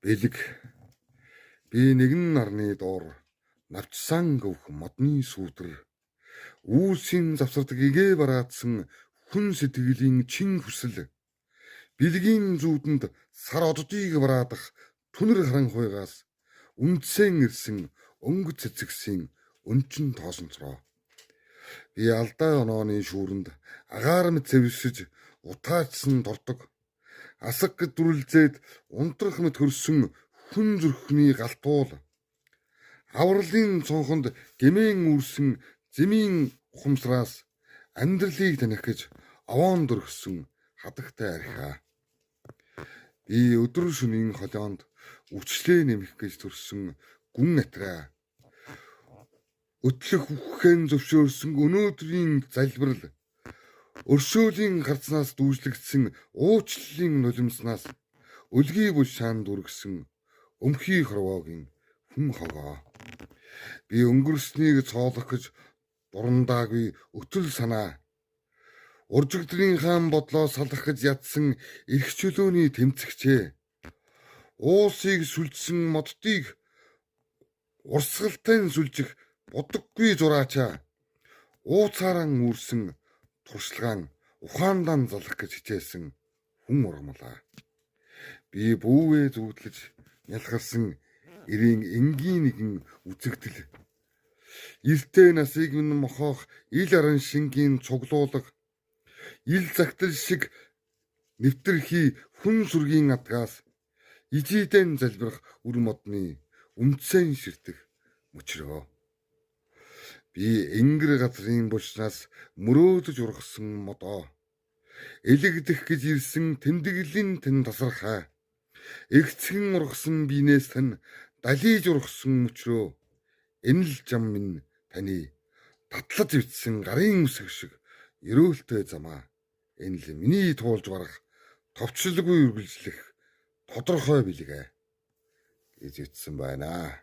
Бэлэг би нэгэн нарны доор навчсан гөвх модны сүүдэр үүсийн завсардаг игээ бараадсан хүн сэтгэлийн чин хүсэл бэлгийн зүүдэнд сар оддыг бараадах түнэр харан хуйгаас үндсэн ирсэн өнгө цэцэгсийн өнчин тоосонцроо би алдаа онооны шүүрэнд агаар мэт зэвсэж утаачсан дордог асаг гэд дүрлзээд унтрах мэт хөрсөн хүн зүрхний галтуул авралын цонхонд гэмээн үрсэн зэмийн ухамсараас амьдралыг таних гэж овоон дөргсөн хадагтай архиа би өдөр шөнийн холоонд үчлээ нэмэх гэж төрсөн гүн атраа өтлөх үхэн зөвшөөрсөн өнөөдрийн залбирал өршөөлийн гарцнаас дүүжлэгдсэн уучлалын нулимснаас өлгий бүл шаан дүргсэн өмхий хорвоогийн хүн хогоо би өнгөрснийг цоолох гэж дурандаагүй өтөл санаа уржигдрийн хаан бодлоо салах гэж ядсан эрх чөлөөний тэмцэгчээ уусыг сүлжсэн моддыг урсгалтай сүлжих бодоггүй зураачаа ууцааран үүрсэн туршлагаан ухаандан залах гэж хичээсэн хүн ургамлаа би бүүвээ зүудлэж нялхарсан эрийн энгийн нэгэн үзэгдэл эртээ насыг минь мохоох ил аран шингийн цуглуулга ил загтал шиг нэвтрхий хүн сүргийн адгаас ижидэн залбирах үр модны үндсэн ширтэх мөчрөө би энгэр газрын булчнаас мөрөөдөж ургасан модоо элэгдэх гэж ирсэн тэмдэглэн тэн тасархаа эгцхэн ургасан биенээс тань далиж ургасан мөчрөө энэ л жам минь таны татлаж ивдсэн гарын үсэг шиг ерөөлтэй замаа энэ л миний туулж барах товчлгүй үргэлжлэх тодорхой билгээ гэж ütсэн байна.